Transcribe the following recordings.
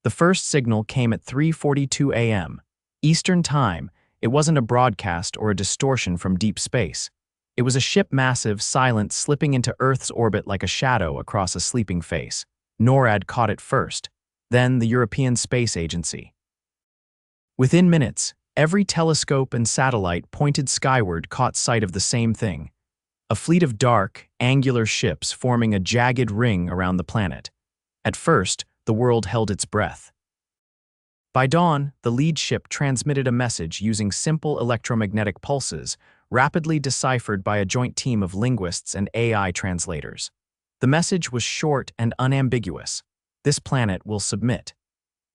The first signal came at 3:42 a.m. Eastern Time. It wasn't a broadcast or a distortion from deep space. It was a ship massive, silent, slipping into Earth's orbit like a shadow across a sleeping face. NORAD caught it first, then the European Space Agency. Within minutes, every telescope and satellite pointed skyward caught sight of the same thing. A fleet of dark, angular ships forming a jagged ring around the planet. At first, the world held its breath. By dawn, the lead ship transmitted a message using simple electromagnetic pulses, rapidly deciphered by a joint team of linguists and AI translators. The message was short and unambiguous. This planet will submit.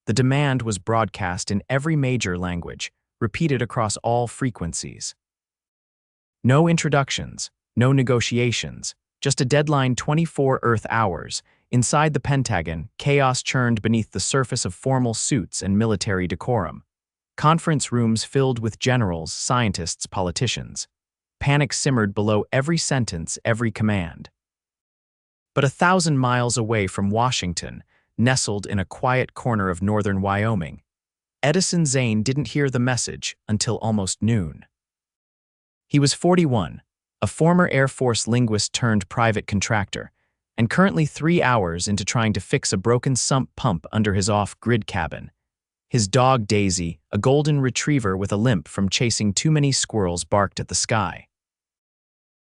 The demand was broadcast in every major language, repeated across all frequencies. No introductions, no negotiations, just a deadline: 24 Earth hours. Inside the Pentagon, chaos churned beneath the surface of formal suits and military decorum. Conference rooms filled with generals, scientists, politicians. Panic simmered below every sentence, every command. But 1,000 miles away from Washington, nestled in a quiet corner of northern Wyoming, Edison Zane didn't hear the message until almost noon. He was 41, a former Air Force linguist turned private contractor, and currently 3 hours into trying to fix a broken sump pump under his off-grid cabin. His dog Daisy, a golden retriever with a limp from chasing too many squirrels, barked at the sky.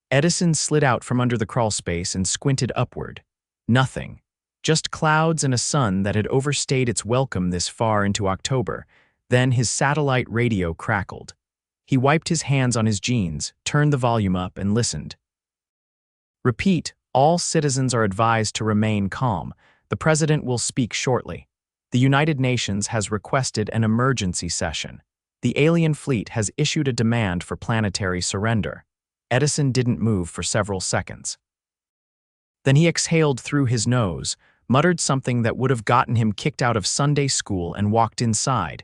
Edison slid out from under the crawlspace and squinted upward. Nothing. Just clouds and a sun that had overstayed its welcome this far into October. Then his satellite radio crackled. He wiped his hands on his jeans, turned the volume up, and listened. Repeat, all citizens are advised to remain calm. The president will speak shortly. The United Nations has requested an emergency session. The alien fleet has issued a demand for planetary surrender. Edison didn't move for several seconds. Then he exhaled through his nose, muttered something that would have gotten him kicked out of Sunday school, and walked inside.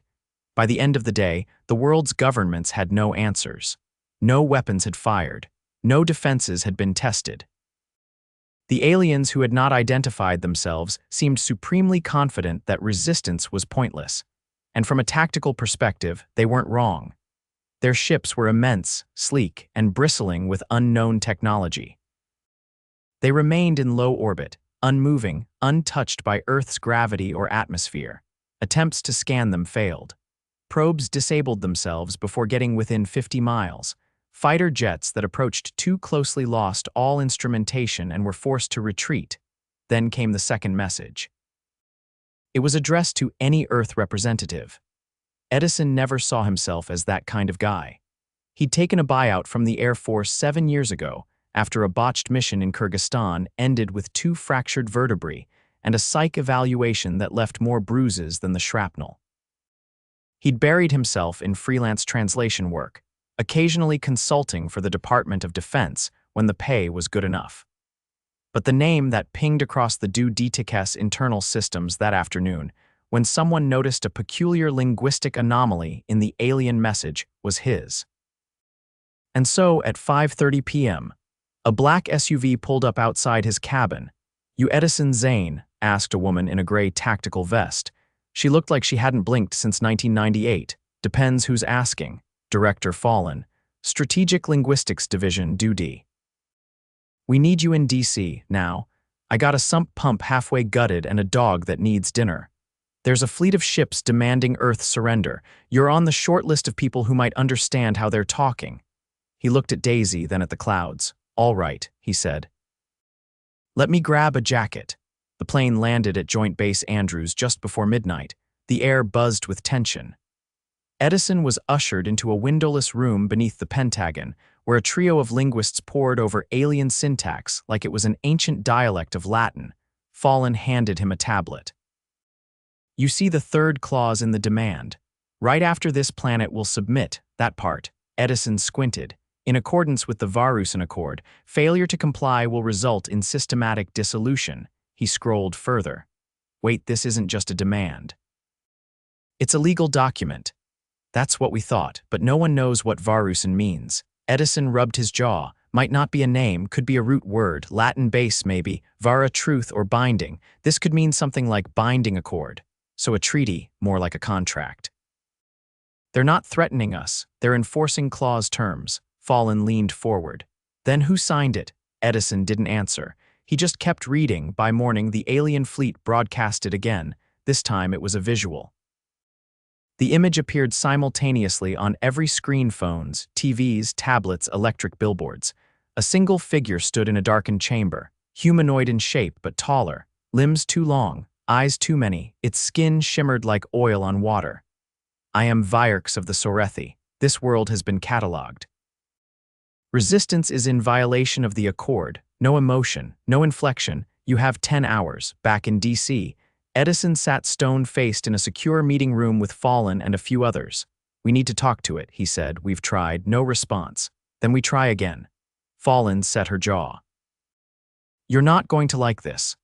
By the end of the day, the world's governments had no answers. No weapons had fired. No defenses had been tested. The aliens who had not identified themselves seemed supremely confident that resistance was pointless. And from a tactical perspective, they weren't wrong. Their ships were immense, sleek, and bristling with unknown technology. They remained in low orbit, unmoving, untouched by Earth's gravity or atmosphere. Attempts to scan them failed. Probes disabled themselves before getting within 50 miles. Fighter jets that approached too closely lost all instrumentation and were forced to retreat. Then came the second message. It was addressed to any Earth representative. Edison never saw himself as that kind of guy. He'd taken a buyout from the Air Force 7 years ago after a botched mission in Kyrgyzstan ended with 2 fractured vertebrae and a psych evaluation that left more bruises than the shrapnel. He'd buried himself in freelance translation work, occasionally consulting for the Department of Defense when the pay was good enough. But the name that pinged across the Dudik's internal systems that afternoon, when someone noticed a peculiar linguistic anomaly in the alien message, was his. And so, at 5:30 p.m., a black SUV pulled up outside his cabin. "You Edison Zane?" asked a woman in a gray tactical vest. She looked like she hadn't blinked since 1998. Depends who's asking. Director Fallen. Strategic Linguistics Division, Duty. "We need you in DC, now. I got a sump pump halfway gutted and a dog that needs dinner. There's a fleet of ships demanding Earth surrender. You're on the short list of people who might understand how they're talking." He looked at Daisy, then at the clouds. "All right," he said. "Let me grab a jacket." The plane landed at Joint Base Andrews just before midnight. The air buzzed with tension. Edison was ushered into a windowless room beneath the Pentagon, where a trio of linguists pored over alien syntax like it was an ancient dialect of Latin. Fallen handed him a tablet. "You see the third clause in the demand. Right after this planet will submit, that part." Edison squinted. "In accordance with the Varusan Accord, failure to comply will result in systematic dissolution." He scrolled further. "Wait, this isn't just a demand. It's a legal document." "That's what we thought, but no one knows what Varusan means." Edison rubbed his jaw. "Might not be a name, could be a root word, Latin base maybe, vara truth or binding. This could mean something like binding accord." So a treaty, more like a contract. They're not threatening us, they're enforcing clause terms. Fallon leaned forward. Then who signed it? Edison didn't answer. He just kept reading. By morning, the alien fleet broadcasted again. This time it was a visual. The image appeared simultaneously on every screen: phones, TVs, tablets, electric billboards. A single figure stood in a darkened chamber, humanoid in shape but taller, limbs too long, eyes too many, its skin shimmered like oil on water. I am Virx of the Sorethi. This world has been catalogued. Resistance is in violation of the Accord. No emotion, no inflection. You have 10 hours. Back in D.C., Edison sat stone-faced in a secure meeting room with Fallon and a few others. We need to talk to it, he said. We've tried. No response. Then we try again. Fallon set her jaw. You're not going to like this.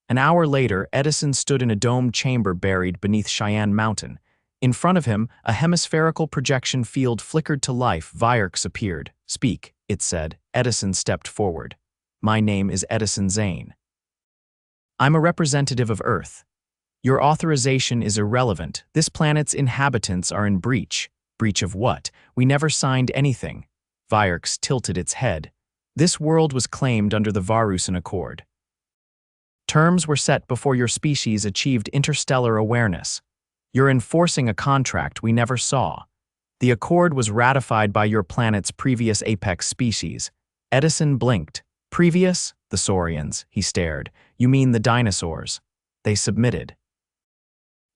An hour later, Edison stood in a domed chamber buried beneath Cheyenne Mountain. In front of him, a hemispherical projection field flickered to life. Virx appeared. Speak, it said. Edison stepped forward. My name is Edison Zane. I'm a representative of Earth. Your authorization is irrelevant. This planet's inhabitants are in breach. Breach of what? We never signed anything. Virx tilted its head. This world was claimed under the Varusan Accord. Terms were set before your species achieved interstellar awareness. You're enforcing a contract we never saw. The Accord was ratified by your planet's previous apex species. Edison blinked. Previous? The Saurians, he stared. You mean the dinosaurs? They submitted.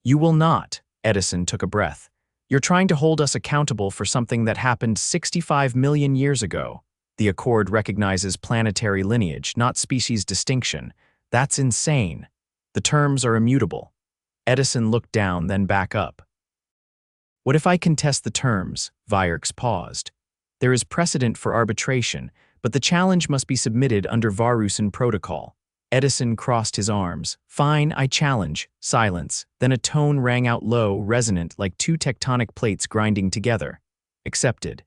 You will not. Edison took a breath. You're trying to hold us accountable for something that happened 65 million years ago. The Accord recognizes planetary lineage, not species distinction. That's insane. The terms are immutable. Edison looked down, then back up. What if I contest the terms? Virx paused. There is precedent for arbitration, but the challenge must be submitted under Varusan protocol. Edison crossed his arms. Fine, I challenge. Silence. Then a tone rang out low, resonant, like two tectonic plates grinding together. Accepted.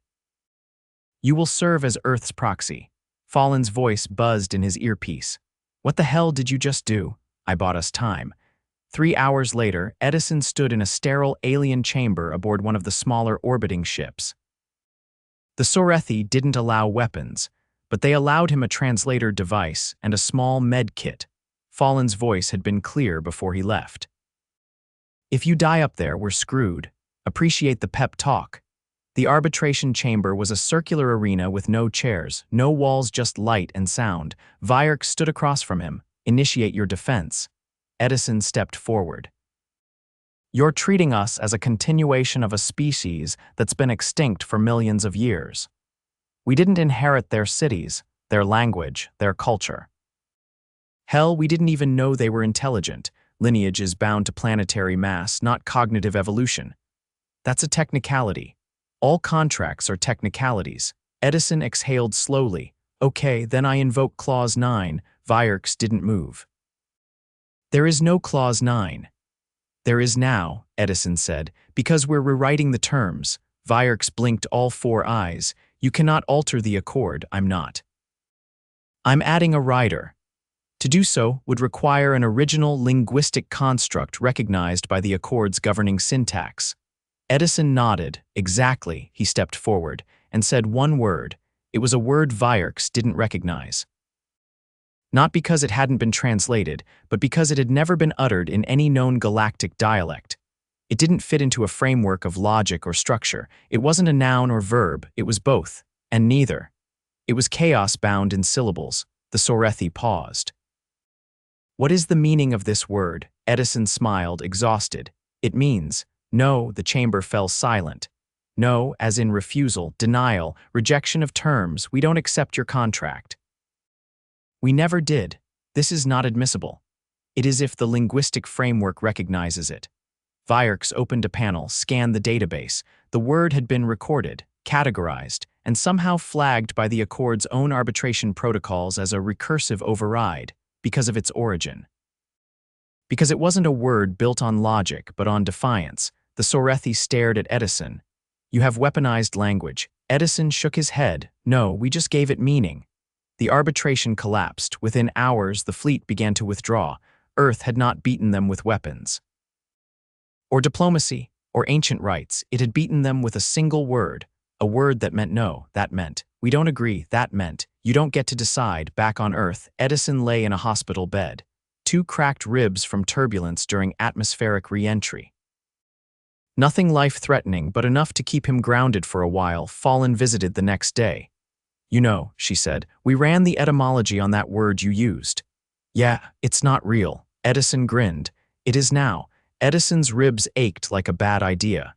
You will serve as Earth's proxy. Fallon's voice buzzed in his earpiece. What the hell did you just do? I bought us time. 3 hours later, Edison stood in a sterile alien chamber aboard one of the smaller orbiting ships. The Sorethi didn't allow weapons, but they allowed him a translator device and a small med kit. Fallon's voice had been clear before he left. If you die up there, we're screwed. Appreciate the pep talk. The arbitration chamber was a circular arena with no chairs, no walls, just light and sound. Virx stood across from him. Initiate your defense. Edison stepped forward. You're treating us as a continuation of a species that's been extinct for millions of years. We didn't inherit their cities, their language, their culture. Hell, we didn't even know they were intelligent. Lineage is bound to planetary mass, not cognitive evolution. That's a technicality. All contracts are technicalities. Edison exhaled slowly. Okay, then I invoke Clause 9. Virx didn't move. There is no Clause 9. There is now, Edison said, because we're rewriting the terms. Virx blinked all 4 eyes. You cannot alter the Accord. I'm not. I'm adding a rider. To do so would require an original linguistic construct recognized by the Accord's governing syntax. Edison nodded. Exactly. He stepped forward and said one word. It was a word Virx didn't recognize. Not because it hadn't been translated, but because it had never been uttered in any known galactic dialect. It didn't fit into a framework of logic or structure. It wasn't a noun or verb. It was both, and neither. It was chaos bound in syllables. The Sorethi paused. What is the meaning of this word? Edison smiled, exhausted. It means, no. The chamber fell silent. No, as in refusal, denial, rejection of terms. We don't accept your contract. We never did. This is not admissible. It is if the linguistic framework recognizes it. Virx opened a panel, scanned the database. The word had been recorded, categorized, and somehow flagged by the Accord's own arbitration protocols as a recursive override because of its origin. Because it wasn't a word built on logic but on defiance, the Sorethi stared at Edison. You have weaponized language. Edison shook his head. No, we just gave it meaning. The arbitration collapsed. Within hours, the fleet began to withdraw. Earth had not beaten them with weapons. or diplomacy, or ancient rites. It had beaten them with a single word, a word that meant no, that meant, we don't agree, that meant, you don't get to decide. Back on Earth, Edison lay in a hospital bed, 2 cracked ribs from turbulence during atmospheric re-entry. Nothing life-threatening, but enough to keep him grounded for a while. Fallon visited the next day. You know, she said, we ran the etymology on that word you used. Yeah, it's not real. Edison grinned. It is now. Edison's ribs ached like a bad idea.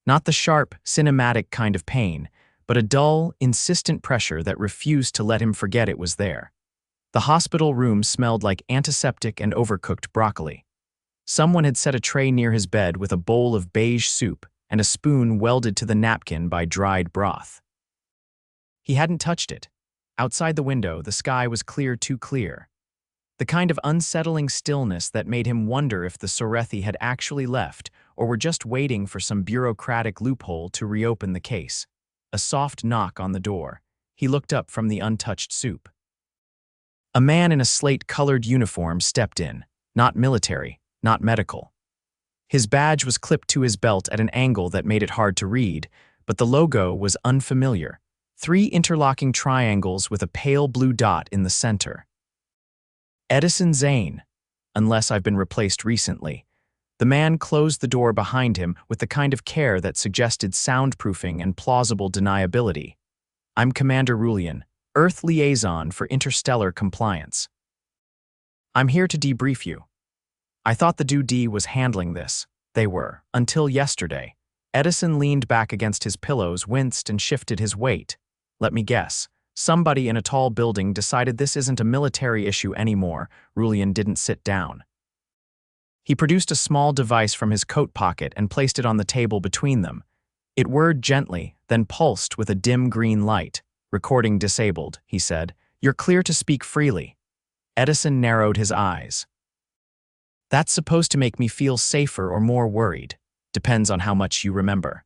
Not the sharp, cinematic kind of pain, but a dull, insistent pressure that refused to let him forget it was there. The hospital room smelled like antiseptic and overcooked broccoli. Someone had set a tray near his bed with a bowl of beige soup and a spoon welded to the napkin by dried broth. He hadn't touched it. Outside the window, the sky was clear, too clear. The kind of unsettling stillness that made him wonder if the Sorethi had actually left or were just waiting for some bureaucratic loophole to reopen the case. A soft knock on the door. He looked up from the untouched soup. A man in a slate-colored uniform stepped in, not military, not medical. His badge was clipped to his belt at an angle that made it hard to read, but the logo was unfamiliar. 3 interlocking triangles with a pale blue dot in the center. Edison Zane, unless I've been replaced recently. The man closed the door behind him with the kind of care that suggested soundproofing and plausible deniability. I'm Commander Rulian, Earth Liaison for Interstellar Compliance. I'm here to debrief you. I thought the DoD was handling this. They were, until yesterday. Edison leaned back against his pillows, winced, and shifted his weight. Let me guess. Somebody in a tall building decided this isn't a military issue anymore. Rulian didn't sit down. He produced a small device from his coat pocket and placed it on the table between them. It whirred gently, then pulsed with a dim green light. Recording disabled, he said. You're clear to speak freely. Edison narrowed his eyes. That's supposed to make me feel safer or more worried. Depends on how much you remember.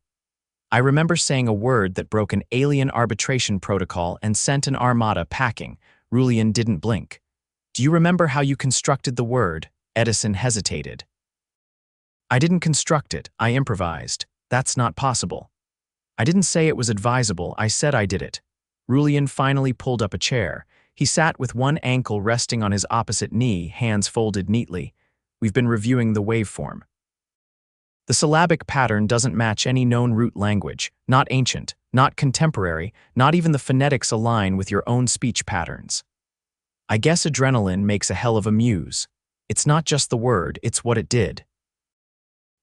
I remember saying a word that broke an alien arbitration protocol and sent an armada packing. Rulian didn't blink. Do you remember how you constructed the word? Edison hesitated. I didn't construct it, I improvised. That's not possible. I didn't say it was advisable, I said I did it. Rulian finally pulled up a chair. He sat with one ankle resting on his opposite knee, hands folded neatly. We've been reviewing the waveform. The syllabic pattern doesn't match any known root language, not ancient, not contemporary, not even the phonetics align with your own speech patterns. I guess adrenaline makes a hell of a muse. It's not just the word, it's what it did.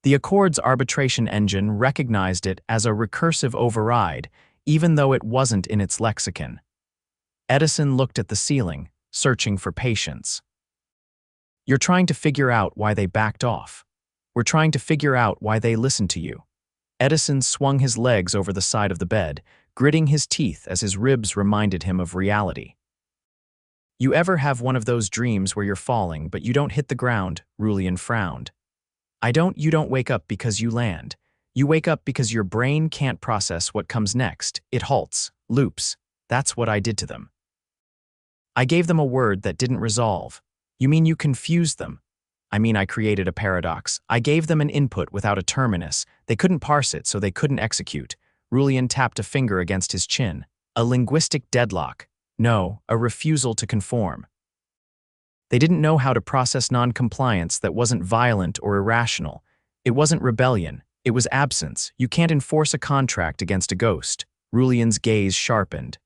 The Accord's arbitration engine recognized it as a recursive override, even though it wasn't in its lexicon. Edison looked at the ceiling, searching for patience. You're trying to figure out why they backed off. We're trying to figure out why they listened to you. Edison swung his legs over the side of the bed, gritting his teeth as his ribs reminded him of reality. You ever have one of those dreams where you're falling but you don't hit the ground? Rulian frowned. You don't wake up because you land. You wake up because your brain can't process what comes next. It halts, loops. That's what I did to them. I gave them a word that didn't resolve. You mean you confused them? I mean, I created a paradox. I gave them an input without a terminus. They couldn't parse it, so they couldn't execute. Rulian tapped a finger against his chin. A linguistic deadlock. No, a refusal to conform. They didn't know how to process non-compliance that wasn't violent or irrational. It wasn't rebellion. It was absence. You can't enforce a contract against a ghost. Rulian's gaze sharpened.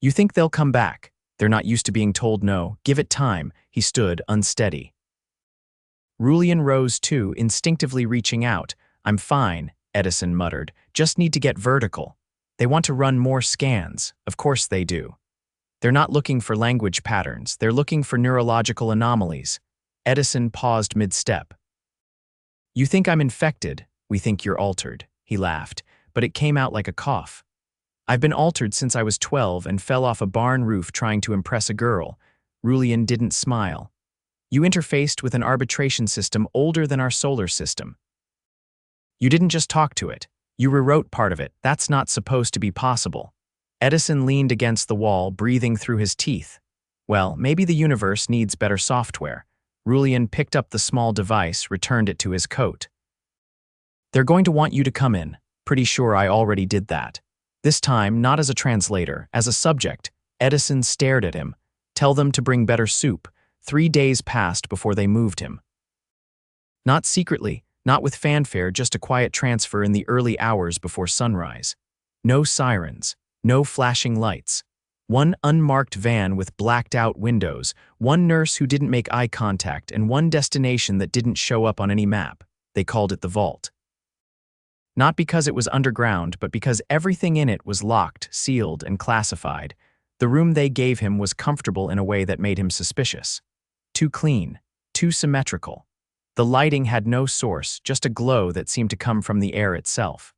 You think they'll come back? They're not used to being told no. Give it time. He stood, unsteady. Rulian rose too, instinctively reaching out. I'm fine, Edison muttered. Just need to get vertical. They want to run more scans. Of course they do. They're not looking for language patterns. They're looking for neurological anomalies. Edison paused mid-step. You think I'm infected. We think you're altered. He laughed, but it came out like a cough. I've been altered since I was 12 and fell off a barn roof trying to impress a girl. Rulian didn't smile. You interfaced with an arbitration system older than our solar system. You didn't just talk to it. You rewrote part of it. That's not supposed to be possible. Edison leaned against the wall, breathing through his teeth. Well, maybe the universe needs better software. Rulian picked up the small device, returned it to his coat. They're going to want you to come in. Pretty sure I already did that. This time, not as a translator, as a subject. Edison stared at him. Tell them to bring better soup. 3 days passed before they moved him. Not secretly, not with fanfare, just a quiet transfer in the early hours before sunrise. No sirens, no flashing lights. One unmarked van with blacked-out windows, one nurse who didn't make eye contact, and one destination that didn't show up on any map. They called it the vault. Not because it was underground, but because everything in it was locked, sealed, and classified. The room they gave him was comfortable in a way that made him suspicious. Too clean, too symmetrical. The lighting had no source, just a glow that seemed to come from the air itself.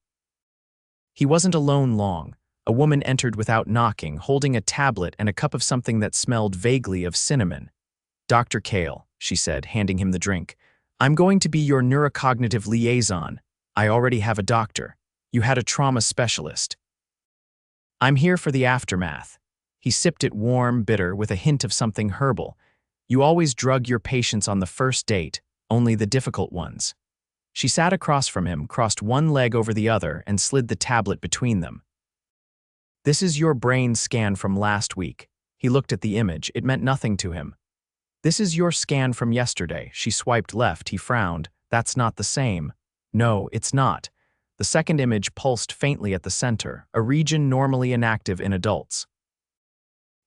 He wasn't alone long. A woman entered without knocking, holding a tablet and a cup of something that smelled vaguely of cinnamon. "Dr. Kale," she said, handing him the drink. "I'm going to be your neurocognitive liaison. I already have a doctor. You had a trauma specialist. I'm here for the aftermath." He sipped it warm, bitter, with a hint of something herbal. "You always drug your patients on the first date, only the difficult ones." She sat across from him, crossed one leg over the other, and slid the tablet between them. "This is your brain scan from last week." He looked at the image. It meant nothing to him. "This is your scan from yesterday." She swiped left. He frowned. "That's not the same." "No, it's not." The second image pulsed faintly at the center, a region normally inactive in adults.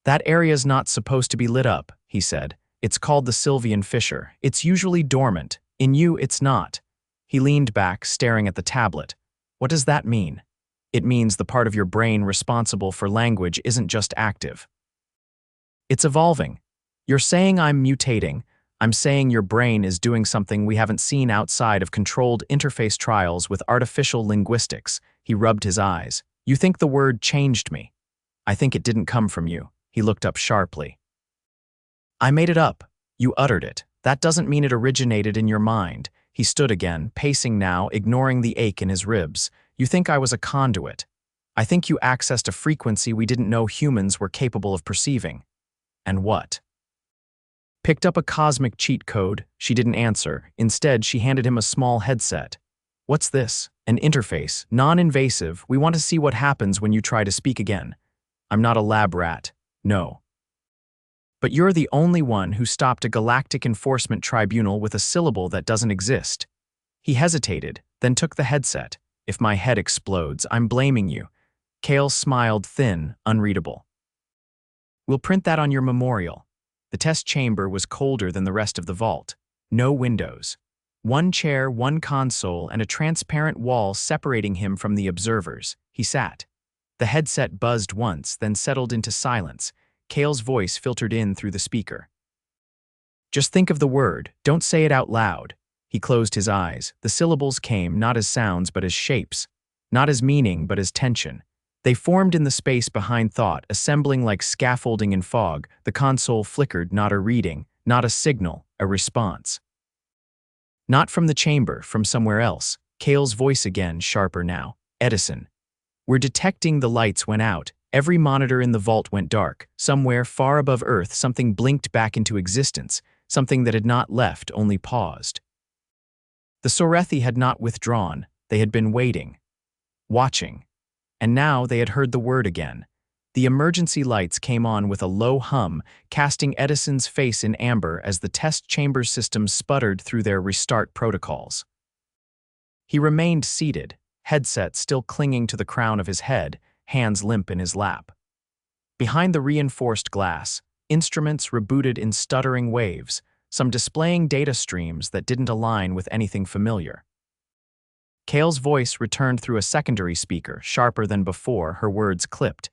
"That area's not supposed to be lit up," he said. "It's called the Sylvian fissure. It's usually dormant. In you, it's not." He leaned back, staring at the tablet. "What does that mean?" "It means the part of your brain responsible for language isn't just active. It's evolving. You're saying I'm mutating. I'm saying your brain is doing something we haven't seen outside of controlled interface trials with artificial linguistics." He rubbed his eyes. "You think the word changed me. I think it didn't come from you." He looked up sharply. "I made it up. You uttered it. That doesn't mean it originated in your mind." He stood again, pacing now, ignoring the ache in his ribs. "You think I was a conduit. I think you accessed a frequency we didn't know humans were capable of perceiving." "And what?" "Picked up a cosmic cheat code." She didn't answer. Instead, she handed him a small headset. "What's this?" "An interface. Non-invasive. We want to see what happens when you try to speak again." "I'm not a lab rat." "No. But you're the only one who stopped a galactic enforcement tribunal with a syllable that doesn't exist." He hesitated, then took the headset. "If my head explodes, I'm blaming you." Kale smiled, thin, unreadable. "We'll print that on your memorial." The test chamber was colder than the rest of the vault. No windows. One chair, one console, and a transparent wall separating him from the observers. He sat. The headset buzzed once, then settled into silence. Kale's voice filtered in through the speaker. "Just think of the word. Don't say it out loud." He closed his eyes. The syllables came not as sounds but as shapes. Not as meaning but as tension. They formed in the space behind thought, assembling like scaffolding in fog. The console flickered, not a reading, not a signal, a response. Not from the chamber, from somewhere else. Kale's voice again, sharper now. "Edison. We're detecting the lights went out. Every monitor in the vault went dark. Somewhere far above Earth, something blinked back into existence, something that had not left, only paused." The Sorethi had not withdrawn. They had been waiting, watching. And now they had heard the word again. The emergency lights came on with a low hum, casting Edison's face in amber as the test chamber systems sputtered through their restart protocols. He remained seated, headset still clinging to the crown of his head, hands limp in his lap. Behind the reinforced glass, instruments rebooted in stuttering waves, some displaying data streams that didn't align with anything familiar. Kale's voice returned through a secondary speaker, sharper than before, her words clipped.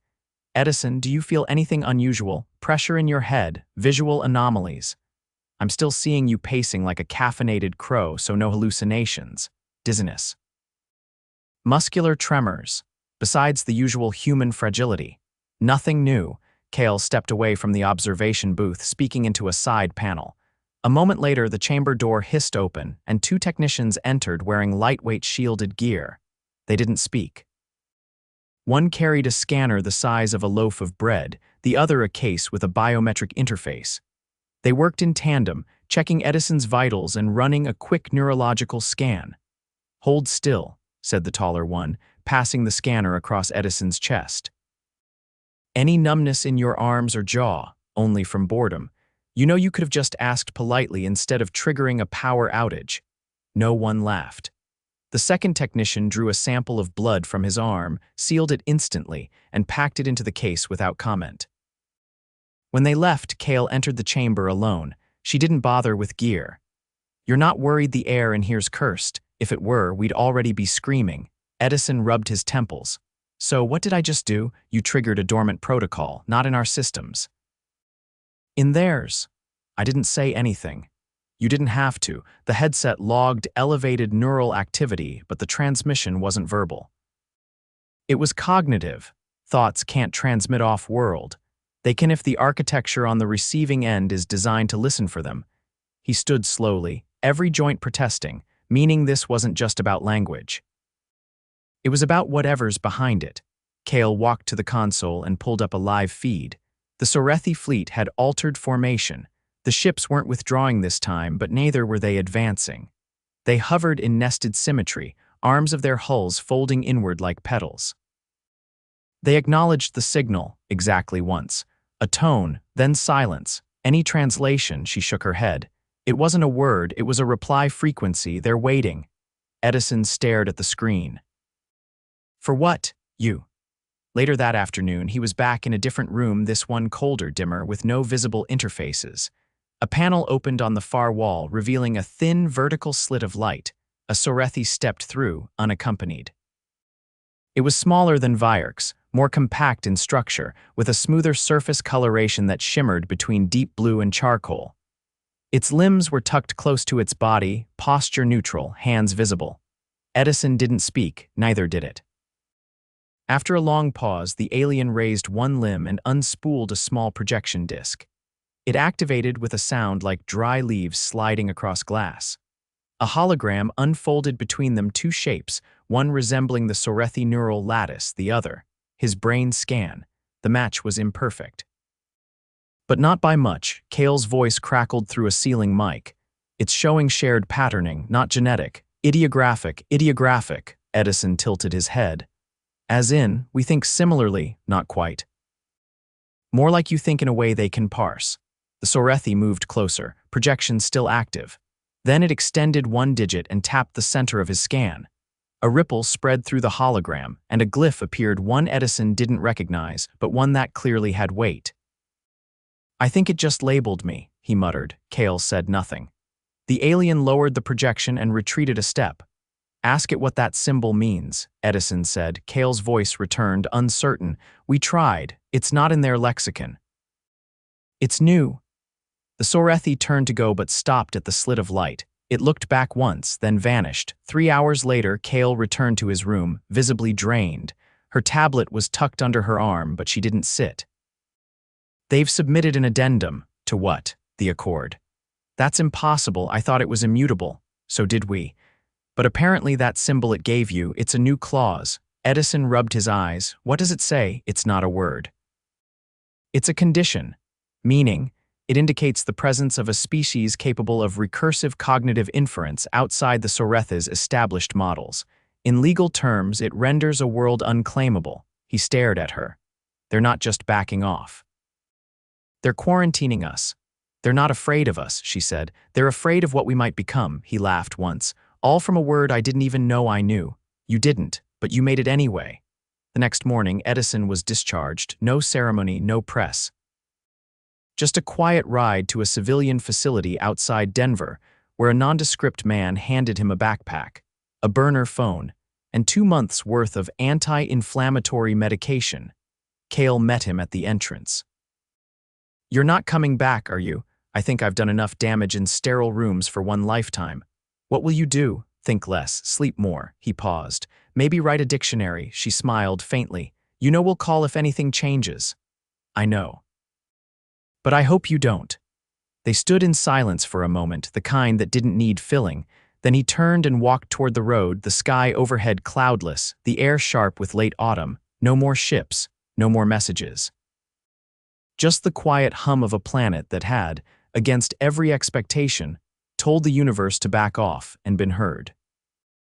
"Edison, do you feel anything unusual? Pressure in your head, visual anomalies?" "I'm still seeing you pacing like a caffeinated crow, so no hallucinations." "Dizziness." "Muscular tremors. Besides the usual human fragility." "Nothing new." Kale stepped away from the observation booth, speaking into a side panel. A moment later, the chamber door hissed open, and 2 technicians entered wearing lightweight shielded gear. They didn't speak. One carried a scanner the size of a loaf of bread, the other a case with a biometric interface. They worked in tandem, checking Edison's vitals and running a quick neurological scan. Hold still, said the taller one, passing the scanner across Edison's chest. Any numbness in your arms or jaw, only from boredom. You know you could have just asked politely instead of triggering a power outage. No one laughed. The second technician drew a sample of blood from his arm, sealed it instantly, and packed it into the case without comment. When they left, Cale entered the chamber alone. She didn't bother with gear. You're not worried the air in here's cursed. If it were, we'd already be screaming. Edison rubbed his temples. So what did I just do? You triggered a dormant protocol, not in our systems. In theirs. I didn't say anything. You didn't have to. The headset logged elevated neural activity, but the transmission wasn't verbal. It was cognitive. Thoughts can't transmit off-world. They can if the architecture on the receiving end is designed to listen for them. He stood slowly, every joint protesting, meaning this wasn't just about language. It was about whatever's behind it. Cale walked to the console and pulled up a live feed. The Sorethi fleet had altered formation. The ships weren't withdrawing this time, but neither were they advancing. They hovered in nested symmetry, arms of their hulls folding inward like petals. They acknowledged the signal exactly once. A tone, then silence. Any translation, she shook her head. It wasn't a word, it was a reply frequency. They're waiting. Edison stared at the screen. For what? You. Later that afternoon, he was back in a different room, this one colder, dimmer, with no visible interfaces. A panel opened on the far wall, revealing a thin, vertical slit of light. A Sorethi stepped through, unaccompanied. It was smaller than Vierk's, more compact in structure, with a smoother surface coloration that shimmered between deep blue and charcoal. Its limbs were tucked close to its body, posture neutral, hands visible. Edison didn't speak, neither did it. After a long pause, the alien raised one limb and unspooled a small projection disc. It activated with a sound like dry leaves sliding across glass. A hologram unfolded between them, two shapes, one resembling the Sorethi neural lattice, the other his brain scan. The match was imperfect. But not by much. Cale's voice crackled through a ceiling mic. It's showing shared patterning, not genetic. Ideographic. Edison tilted his head. As in, we think similarly, not quite. More like you think in a way they can parse. The Sorethi moved closer, projection still active. Then it extended one digit and tapped the center of his scan. A ripple spread through the hologram, and a glyph appeared, one Edison didn't recognize, but one that clearly had weight. I think it just labeled me, he muttered. Cale said nothing. The alien lowered the projection and retreated a step. Ask it what that symbol means, Edison said. Cale's voice returned, uncertain. We tried. It's not in their lexicon. It's new. The Sorethi turned to go but stopped at the slit of light. It looked back once, then vanished. 3 hours later, Cale returned to his room, visibly drained. Her tablet was tucked under her arm, but she didn't sit. They've submitted an addendum. To what? The accord. That's impossible. I thought it was immutable. So did we. But apparently that symbol it gave you, it's a new clause. Edison rubbed his eyes. What does it say? It's not a word. It's a condition. Meaning, it indicates the presence of a species capable of recursive cognitive inference outside the Sorethi's established models. In legal terms, it renders a world unclaimable. He stared at her. They're not just backing off. They're quarantining us. They're not afraid of us, she said. They're afraid of what we might become, he laughed once. All from a word I didn't even know I knew. You didn't, but you made it anyway. The next morning, Edison was discharged. No ceremony, no press. Just a quiet ride to a civilian facility outside Denver, where a nondescript man handed him a backpack, a burner phone, and 2 months' worth of anti-inflammatory medication. Cale met him at the entrance. You're not coming back, are you? I think I've done enough damage in sterile rooms for one lifetime. What will you do? Think less, sleep more. He paused. Maybe write a dictionary, she smiled faintly. You know we'll call if anything changes. I know. But I hope you don't. They stood in silence for a moment, the kind that didn't need filling. Then he turned and walked toward the road, the sky overhead cloudless, the air sharp with late autumn. No more ships, no more messages. Just the quiet hum of a planet that had, against every expectation, told the universe to back off and been heard.